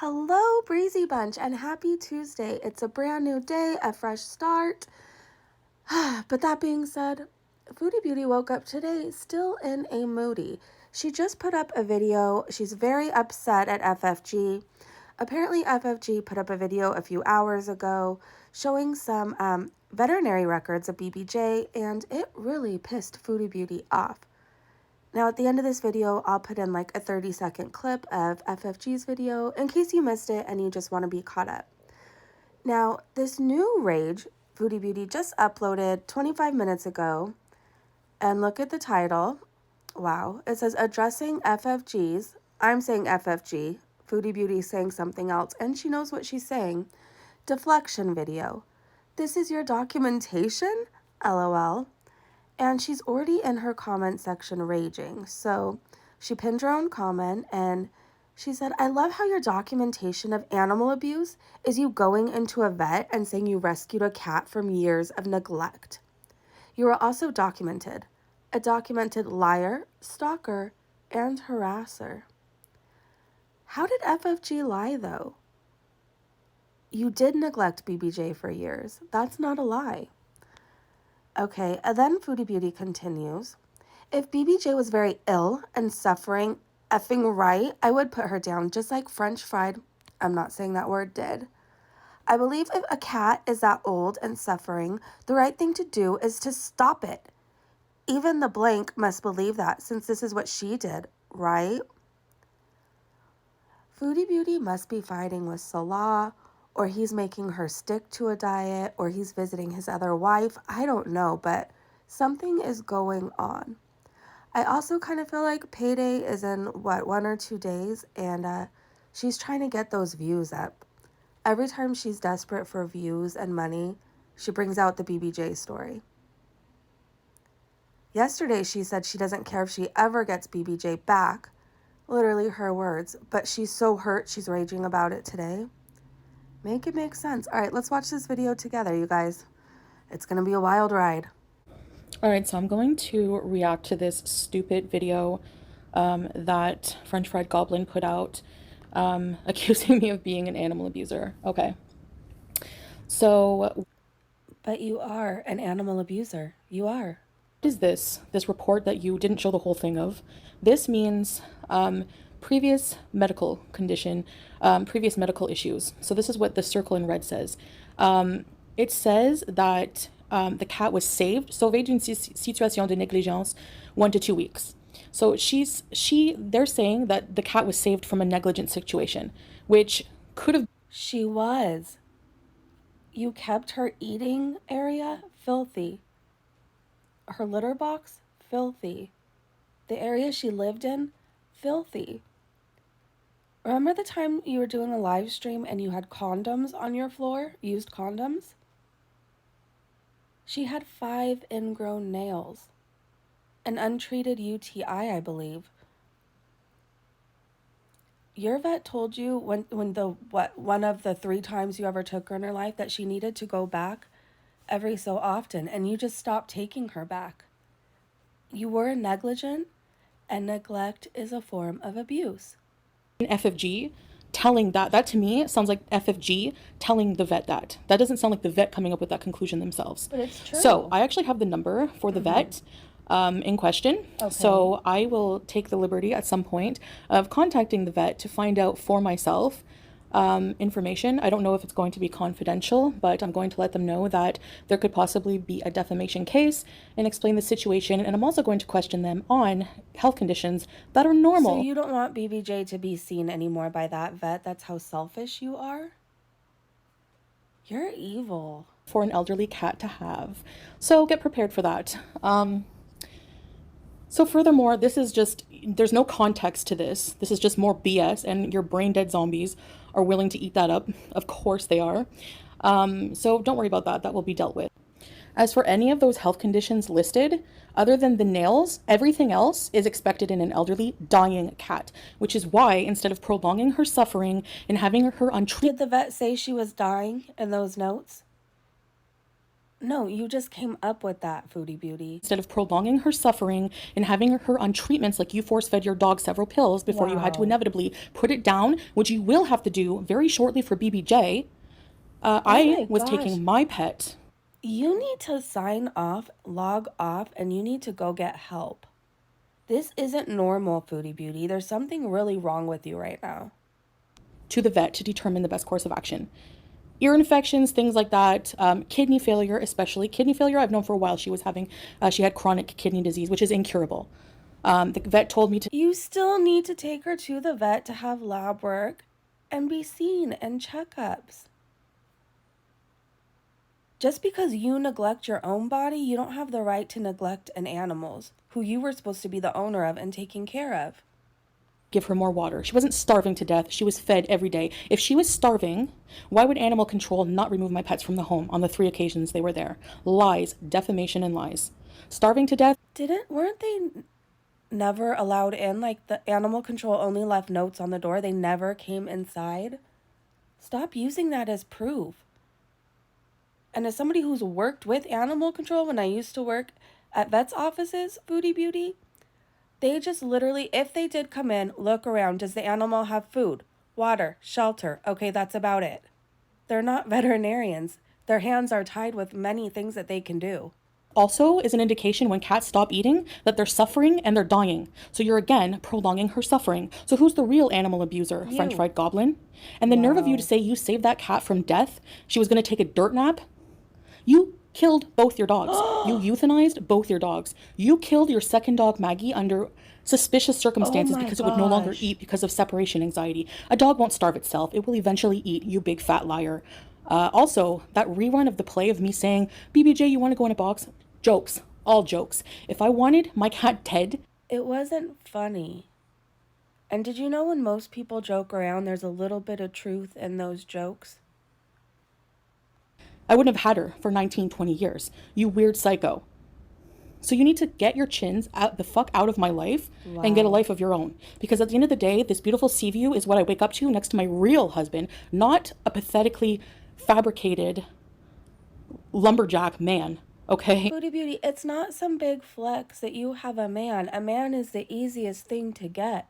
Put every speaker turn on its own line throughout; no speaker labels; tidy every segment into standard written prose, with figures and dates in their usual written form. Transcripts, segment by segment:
Hello, Breezy Bunch, and happy Tuesday. It's a brand new day, a fresh start. But that being said, Foodie Beauty woke up today still in a moody. She just put up a video. She's very upset at FFG. Apparently, FFG put up a video a few hours ago showing some veterinary records of BBJ, and it really pissed Foodie Beauty off. Now, at the end of this video, I'll put in like a 30-second clip of FFG's video in case you missed it and you just want to be caught up. Now, this new rage, Foodie Beauty just uploaded 25 minutes ago, and look at the title. Wow, it says addressing FFG's. I'm saying FFG. Foodie Beauty is saying something else, and she knows what she's saying. Deflection video. This is your documentation? LOL. And she's already in her comment section raging. So she pinned her own comment and she said, I love how your documentation of animal abuse is you going into a vet and saying you rescued a cat from years of neglect. You are also documented, a documented liar, stalker, and harasser. How did FFG lie though? You did neglect BBJ for years. That's not a lie. Okay, and then Foodie Beauty continues. If BBJ was very ill and suffering effing right, I would put her down just like French fried, I'm not saying that word, did. I believe if a cat is that old and suffering, the right thing to do is to stop it. Even the blank must believe that since this is what she did, right? Foodie Beauty must be fighting with Salah, or he's making her stick to a diet, or he's visiting his other wife. I don't know, but something is going on. I also kind of feel like payday is in, 1 or 2 days, and she's trying to get those views up. Every time she's desperate for views and money, she brings out the BBJ story. Yesterday, she said she doesn't care if she ever gets BBJ back. Literally her words, but she's so hurt she's raging about it today. Make it make sense. All right, let's watch this video together, you guys. It's going to be a wild ride.
All right, so I'm going to react to this stupid video that French Fried Goblin put out accusing me of being an animal abuser. Okay. So...
But you are an animal abuser. You are.
What is this report that you didn't show the whole thing of? This means previous medical condition, previous medical issues. So this is what the circle in red says. It says that the cat was saved, sauvé d'une situation de négligence, 1 to 2 weeks. So they're saying that the cat was saved from a negligent situation, which could have...
She was. You kept her eating area filthy. Her litter box, filthy. The area she lived in, filthy. Remember the time you were doing a live stream and you had condoms on your floor? Used condoms? She had 5 ingrown nails. An untreated UTI, I believe. Your vet told you when one of the 3 times you ever took her in her life that she needed to go back every so often, and you just stopped taking her back. You were negligent, and neglect is a form of abuse.
FFG telling that to me sounds like FFG telling the vet that. That doesn't sound like the vet coming up with that conclusion themselves.
But it's true.
So I actually have the number for the vet in question. Okay. So I will take the liberty at some point of contacting the vet to find out for myself information. I don't know if it's going to be confidential, but I'm going to let them know that there could possibly be a defamation case and explain the situation. And I'm also going to question them on health conditions that are normal.
So you don't want BBJ to be seen anymore by that vet? That's how selfish you are? You're evil.
For an elderly cat to have. So get prepared for that. So furthermore, this is just, there's no context to this. This is just more BS, and your brain dead zombies are willing to eat that up. Of course they are. So don't worry about that. That will be dealt with. As for any of those health conditions listed, other than the nails, everything else is expected in an elderly dying cat, which is why instead of prolonging her suffering and having her untreated...
Did the vet say she was dying in those notes? No, you just came up with that, Foodie Beauty.
Instead of prolonging her suffering and having her on treatments like you force-fed your dog several pills before you had to
Wow.
inevitably put it down, which you will have to do very shortly for BBJ,
Oh
I
my
was
gosh.
taking my pet.
You need to sign off, log off, and you need to go get help. This isn't normal, Foodie Beauty. There's something really wrong with you right now.
To the vet to determine the best course of action. Ear infections, things like that, kidney failure, especially kidney failure. I've known for a while she was having, she had chronic kidney disease, which is incurable. The vet told me to.
You still need to take her to the vet to have lab work and be seen and checkups. Just because you neglect your own body, you don't have the right to neglect an animal's, who you were supposed to be the owner of and taking care of.
Give her more water. She wasn't starving to death. She was fed every day. If she was starving, why would animal control not remove my pets from the home on the 3 occasions they were there? Lies, defamation, and lies. Starving to death.
Weren't they never allowed in? Like, the animal control only left notes on the door. They never came inside. Stop using that as proof. And as somebody who's worked with animal control when I used to work at vets' offices, Foodie Beauty, they just literally, if they did come in, look around. Does the animal have food, water, shelter? Okay, that's about it. They're not veterinarians. Their hands are tied with many things that they can do.
Also is an indication when cats stop eating that they're suffering and they're dying. So you're again prolonging her suffering. So who's the real animal abuser?
You.
French fried goblin? And the nerve of you to
Wow.
say you saved that cat from death, she was going to take a dirt nap? You killed both your dogs. You euthanized both your dogs. You killed your second dog, Maggie, under suspicious circumstances
my
because it would no longer
gosh.
eat because of separation anxiety. A dog won't starve itself. It will eventually eat, you big fat liar. Also, that rerun of the play of me saying, BBJ, you want to go in a box? Jokes. All jokes. If I wanted my cat dead,
It wasn't funny. And did you know when most people joke around, there's a little bit of truth in those jokes?
I wouldn't have had her for 19, 20 years. You weird psycho. So you need to get your chins out the fuck out of my life and get a
Wow.
life of your own. Because at the end of the day, this beautiful sea view is what I wake up to next to my real husband, not a pathetically fabricated lumberjack man. Okay?
Foodie Beauty, it's not some big flex that you have a man. A man is the easiest thing to get.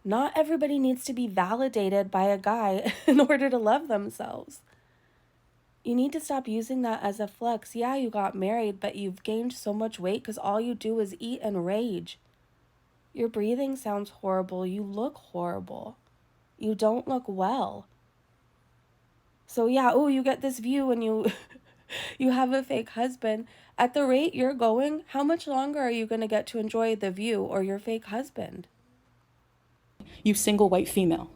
Not everybody needs to be validated by a guy in order to love themselves. You need to stop using that as a flex. Yeah, you got married, but you've gained so much weight because all you do is eat and rage. Your breathing sounds horrible. You look horrible. You don't look well. So yeah, oh, you get this view and you you have a fake husband. At the rate you're going, how much longer are you going to get to enjoy the view or your fake husband?
You single white female.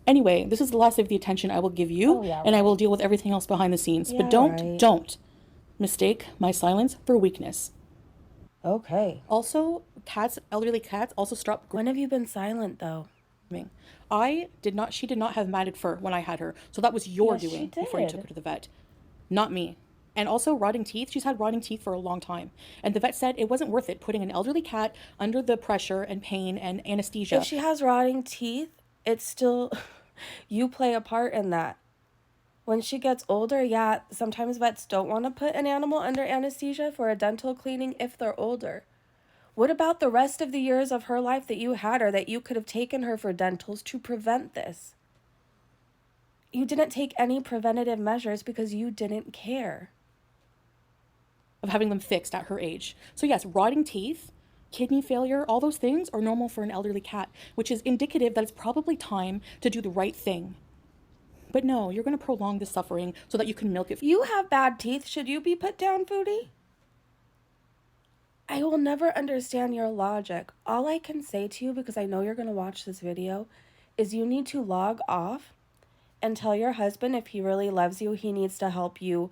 Anyway, this is the last of the attention I will give you,
Oh, yeah,
and I will
right.
deal with everything else behind the scenes.
Yeah,
But don't,
right.
don't mistake my silence for weakness.
Okay.
Also, cats, elderly cats, also stop
When have you been silent though?
grooming. She did not have matted fur when I had her. So that was your
Yes, she
doing before you took
did.
her to the vet, not me. And also rotting teeth. She's had rotting teeth for a long time. And the vet said it wasn't worth it putting an elderly cat under the pressure and pain and
If
anesthesia.
she has rotting teeth, it's still, you play a part in that. When she gets older, yeah, sometimes vets don't want to put an animal under anesthesia for a dental cleaning if they're older. What about the rest of the years of her life that you had her that you could have taken her for dentals to prevent this? You didn't take any preventative measures because you didn't care.
Of having them fixed at her age. So yes, rotting teeth, kidney failure, all those things are normal for an elderly cat, which is indicative that it's probably time to do the right thing. But no, you're going to prolong the suffering so that you can milk it.
You have bad teeth. Should you be put down, Foodie? I will never understand your logic. All I can say to you, because I know you're going to watch this video, is you need to log off and tell your husband if he really loves you, he needs to help you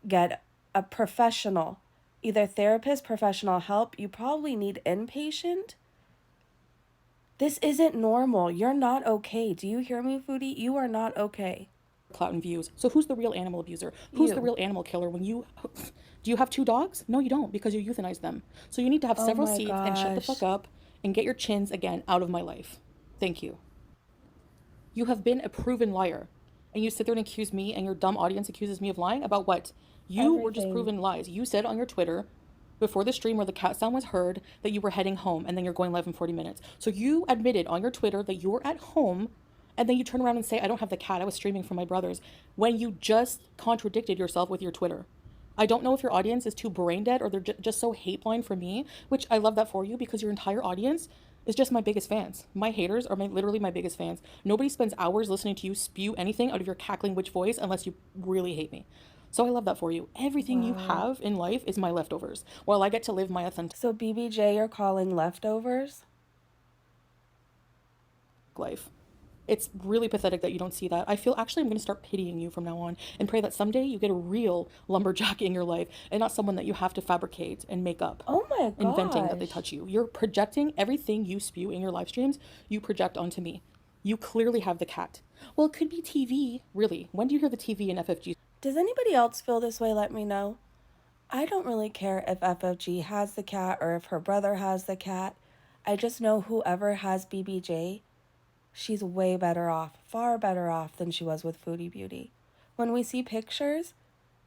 get a professional, either therapist, professional help. You probably need inpatient. This isn't normal. You're not okay. Do you hear me, Foodie? You are not okay.
Clout and views. So who's the real animal abuser? Who's the
You.
real animal killer when you do you have 2 dogs? No, you don't, because you euthanized them. So you need to have
Oh
several
my
seats and shut the fuck
gosh.
up and get your chins again out of my life. Thank you. You have been a proven liar. And you sit there and accuse me, and your dumb audience accuses me of lying about what? You were just
Everything.
proven lies. You said on your Twitter before the stream where the cat sound was heard that you were heading home and then you're going live in 40 minutes. So you admitted on your Twitter that you were at home and then you turn around and say, I don't have the cat. I was streaming from my brother's when you just contradicted yourself with your Twitter. I don't know if your audience is too brain dead or they're just so hate blind for me, which I love that for you because your entire audience is just my biggest fans. My haters are literally my biggest fans. Nobody spends hours listening to you spew anything out of your cackling witch voice unless you really hate me. So I love that for you. Everything you
Wow.
have in life is my leftovers, while I get to live my authentic
So BBJ you're calling leftovers?
life. It's really pathetic that you don't see that. I feel actually I'm going to start pitying you from now on and pray that someday you get a real lumberjack in your life and not someone that you have to fabricate and make up,
Oh my
inventing that they
gosh.
touch you. You're projecting everything you spew in your live streams, you project onto me. You clearly have the cat. Well, it could be TV. Really. When do you hear the TV in FFG?
Does anybody else feel this way? Let me know. I don't really care if FFG has the cat or if her brother has the cat. I just know whoever has BBJ, she's way better off, far better off than she was with Foodie Beauty. When we see pictures,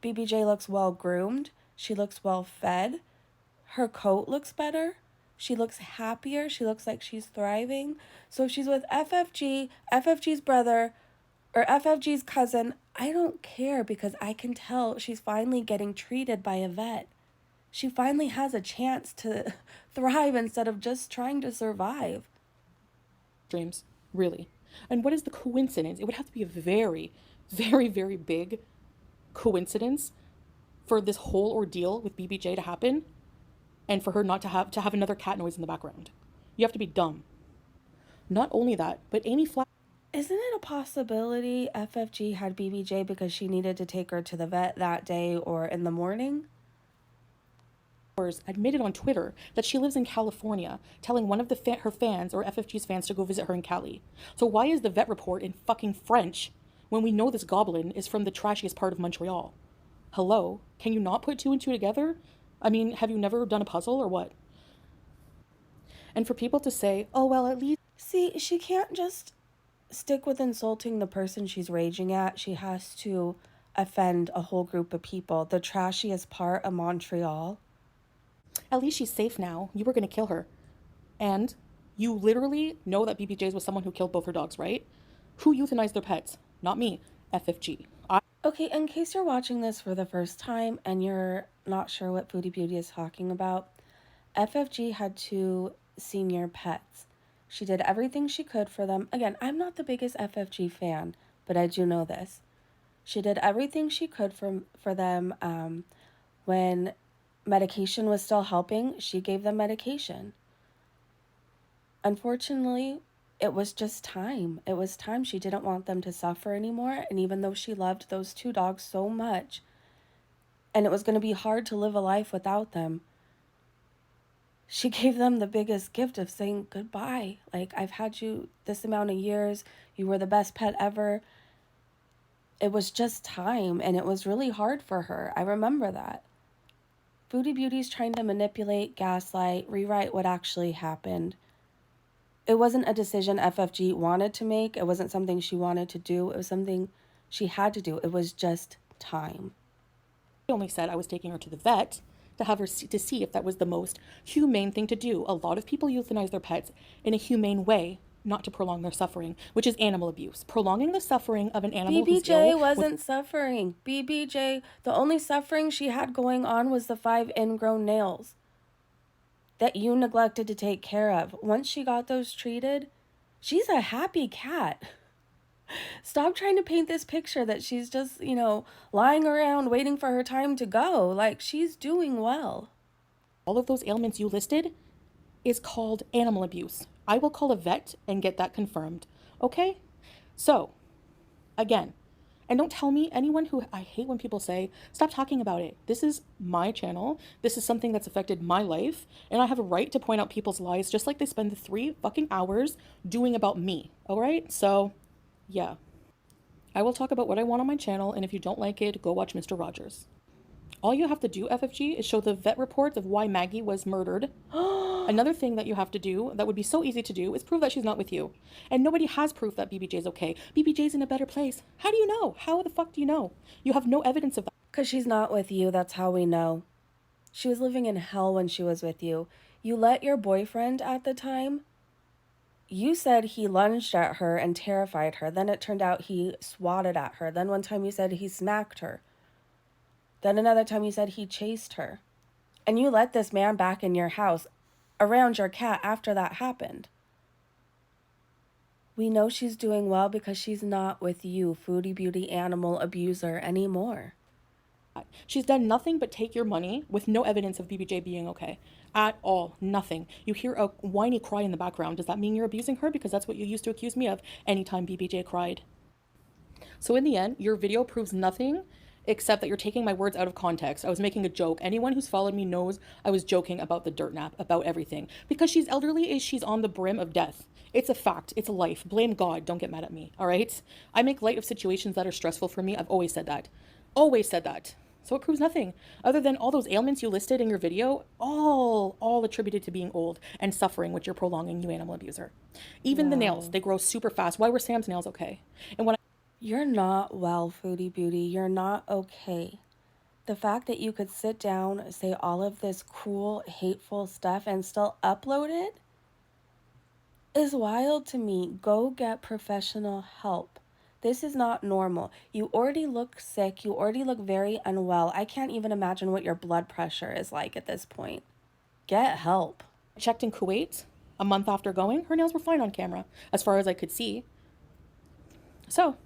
BBJ looks well groomed, she looks well fed, her coat looks better, she looks happier, she looks like she's thriving. So if she's with FFG, FFG's brother, or FFG's cousin, I don't care because I can tell she's finally getting treated by a vet. She finally has a chance to thrive instead of just trying to survive.
Streams. Really. And what is the coincidence? It would have to be a very, very, very big coincidence for this whole ordeal with BBJ to happen and for her not to have another cat noise in the background. You have to be dumb. Not only that, but Amy Flash
Isn't it a possibility FFG had BBJ because she needed to take her to the vet that day or in the morning?
admitted on Twitter that she lives in California, telling one of her fans or FFG's fans to go visit her in Cali. So why is the vet report in fucking French when we know this goblin is from the trashiest part of Montreal? Hello? Can you not put two and two together? I mean, have you never done a puzzle or what? And for people to say, oh, well, at least.
See, she can't just stick with insulting the person she's raging at. She has to offend a whole group of people. The trashiest part of Montreal.
At least she's safe now. You were going to kill her. And you literally know that BBJ's was someone who killed both her dogs, right? Who euthanized their pets? Not me. FFG.
Okay, in case you're watching this for the first time and you're not sure what Foodie Beauty is talking about, FFG had two senior pets. She did everything she could for them. Again, I'm not the biggest FFG fan, but I do know this. She did everything she could for them. When medication was still helping, she gave them medication. Unfortunately, it was just time. It was time. She didn't want them to suffer anymore. And even though she loved those two dogs so much, and it was going to be hard to live a life without them, she gave them the biggest gift of saying goodbye. Like, I've had you this amount of years. You were the best pet ever. It was just time, and it was really hard for her. I remember that. Foodie Beauty's trying to manipulate, gaslight, rewrite what actually happened. It wasn't a decision FFG wanted to make. It wasn't something she wanted to do. It was something she had to do. It was just time.
I only said I was taking her to the vet to have her to see if that was the most humane thing to do. A lot of people euthanize their pets in a humane way, not to prolong their suffering, which is animal abuse. Prolonging the suffering of an animal who's
BBJ
ill
wasn't suffering. BBJ, the only suffering she had going on was the 5 ingrown nails that you neglected to take care of. Once she got those treated, she's a happy cat. Stop trying to paint this picture that she's just, lying around waiting for her time to go. Like, she's doing well.
all of those ailments you listed is called animal abuse. I will call a vet and get that confirmed. Okay? So, again, and don't tell me, anyone who, I hate when people say, stop talking about it. This is my channel. This is something that's affected my life. And I have a right to point out people's lies just like they spend the 3 fucking hours doing about me. All right? So, yeah. I will talk about what I want on my channel. And if you don't like it, go watch Mr. Rogers. All you have to do, FFG, is show the vet reports of why Maggie was murdered. Another thing that you have to do that would be so easy to do is prove that she's not with you. And nobody has proof that BBJ's okay. BBJ's in a better place. How do you know? How the fuck do you know? You have no evidence of that.
Because she's not with you, that's how we know. She was living in hell when she was with you. You let your boyfriend at the time, you said he lunged at her and terrified her. Then it turned out he swatted at her. Then one time you said he smacked her. Then another time you said he chased her. And you let this man back in your house around your cat after that happened. We know she's doing well because she's not with you, Foodie Beauty animal abuser, anymore.
She's done nothing but take your money with no evidence of BBJ being okay. At all. Nothing. You hear a whiny cry in the background. Does that mean you're abusing her? Because that's what you used to accuse me of anytime BBJ cried. So in the end, your video proves nothing except that you're taking my words out of context. I was making a joke. Anyone who's followed me knows I was joking about the dirt nap, about everything. Because she's elderly, she's on the brim of death. It's a fact. It's a life. Blame God. Don't get mad at me. All right? I make light of situations that are stressful for me. I've always said that. Always said that. So it proves nothing other than all those ailments you listed in your video, all attributed to being old and suffering, which you're prolonging, you animal abuser. Even the nails, they grow super fast. Why were Sam's nails okay? And when
You're not well, Foodie Beauty. You're not okay. The fact that you could sit down, say all of this cruel, hateful stuff and still upload it is wild to me. Go get professional help. This is not normal. You already look sick. You already look very unwell. I can't even imagine what your blood pressure is like at this point. Get help.
I checked in Kuwait a month after going, her nails were fine on camera, as far as I could see. So,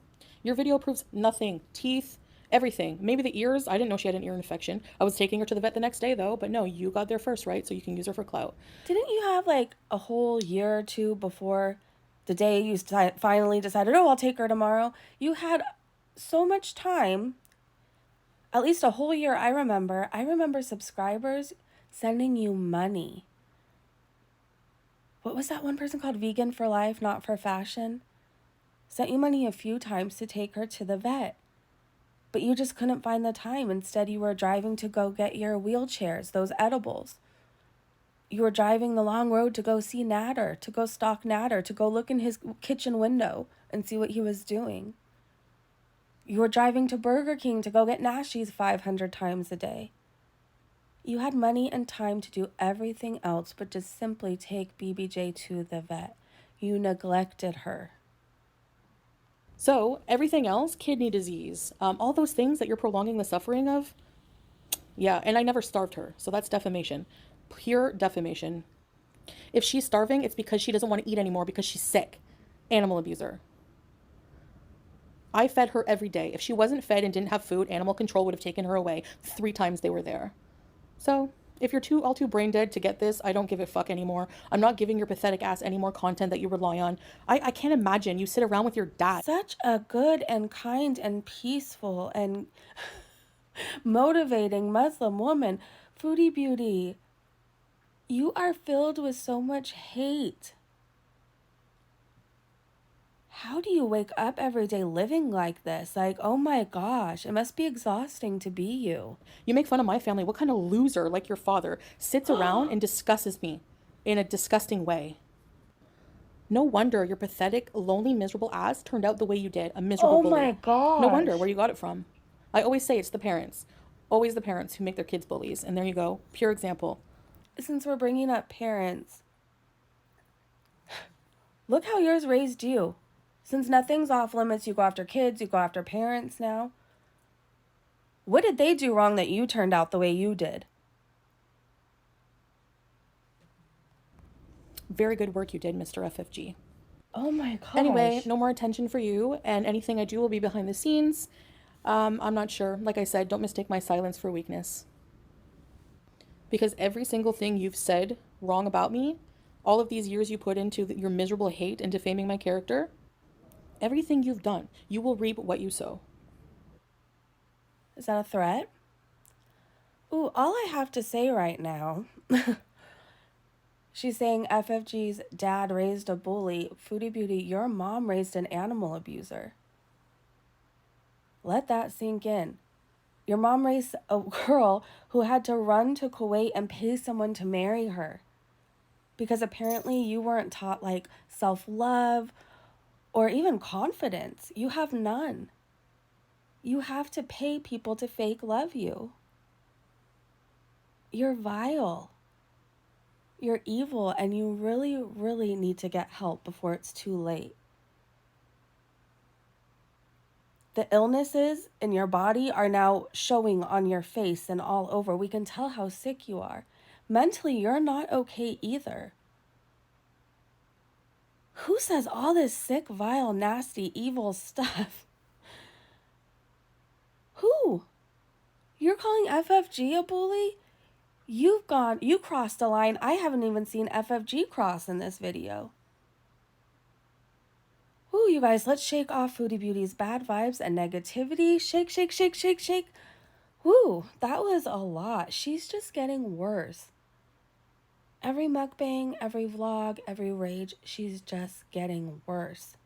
your video proves nothing. Teeth, everything. Maybe the ears. I didn't know she had an ear infection. I was taking her to the vet the next day, though. But no, you got there first, right? So you can use her for clout.
Didn't you have like a whole year or two before the day you finally decided, oh, I'll take her tomorrow? You had so much time, at least a whole year. I remember subscribers sending you money. What was that one person called? Vegan for Life, Not for Fashion? Sent you money a few times to take her to the vet. But you just couldn't find the time. Instead, you were driving to go get your wheelchairs, those edibles. You were driving the long road to go see Natter, to go stalk Natter, to go look in his kitchen window and see what he was doing. You were driving to Burger King to go get Nashies 500 times a day. You had money and time to do everything else but just simply take BBJ to the vet. You neglected her.
So, everything else, kidney disease, all those things that you're prolonging the suffering of, yeah, and I never starved her. So that's defamation. Pure defamation. If she's starving, it's because she doesn't want to eat anymore because she's sick. Animal abuser. I fed her every day. If she wasn't fed and didn't have food, animal control would have taken her away 3 times they were there. So, if you're all too brain dead to get this, I don't give a fuck anymore. I'm not giving your pathetic ass any more content that you rely on. I can't imagine you sit around with your dad.
Such a good and kind and peaceful and motivating Muslim woman. Foodie Beauty, you are filled with so much hate. How do you wake up every day living like this? Like, oh my gosh, it must be exhausting to be you.
You make fun of my family. What kind of loser, like your father, sits around and discusses me in a disgusting way? No wonder your pathetic, lonely, miserable ass turned out the way you did, a miserable bully.
Oh my gosh.
No wonder where you got it from. I always say it's the parents. Always the parents who make their kids bullies. And there you go. Pure example.
Since we're bringing up parents, look how yours raised you. Since nothing's off limits, you go after kids, you go after parents now. What did they do wrong that you turned out the way you did?
Very good work you did, Mr. FFG.
Oh my gosh.
Anyway, no more attention for you, and anything I do will be behind the scenes. I'm not sure. Like I said, don't mistake my silence for weakness. Because every single thing you've said wrong about me, all of these years you put into your miserable hate and defaming my character, everything you've done, you will reap what you sow.
Is that a threat? Ooh, all I have to say right now, she's saying FFG's dad raised a bully. Foodie Beauty, your mom raised an animal abuser. Let that sink in. Your mom raised a girl who had to run to Kuwait and pay someone to marry her because apparently you weren't taught like self-love or even confidence. You have none. You have to pay people to fake love you. You're vile. You're evil, and you really, really need to get help before it's too late. The illnesses in your body are now showing on your face and all over. We can tell how sick you are. Mentally, you're not okay either. Who says all this sick, vile, nasty, evil stuff? Who? You're calling FFG a bully? You crossed a line I haven't even seen FFG cross in this video. Ooh, you guys, let's shake off Foodie Beauty's bad vibes and negativity. Shake, shake, shake, shake, shake. Woo, that was a lot. She's just getting worse. Every mukbang, every vlog, every rage, she's just getting worse.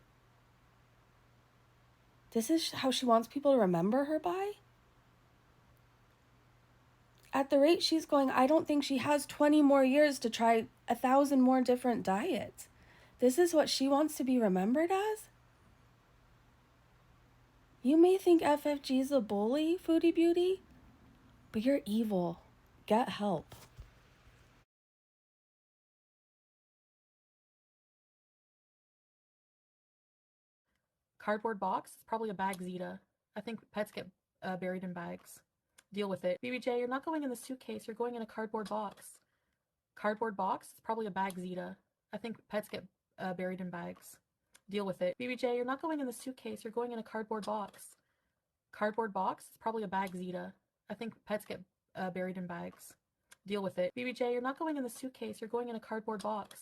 This is how she wants people to remember her by? At the rate she's going, I don't think she has 20 more years to try 1,000 more different diets. This is what she wants to be remembered as? You may think FFG's a bully, Foodie Beauty, but you're evil. Get help.
Cardboard box? It's probably a bag, Zeta. I think pets get buried in bags. Deal with it. BBJ, you're not going in the suitcase. You're going in a cardboard box. Cardboard box? It's probably a bag, Zeta. I think pets get buried in bags. Deal with it. BBJ, you're not going in the suitcase. You're going in a cardboard box. Cardboard box? It's probably a bag, Zeta. I think pets get buried in bags. Deal with it. BBJ, you're not going in the suitcase. You're going in a cardboard box.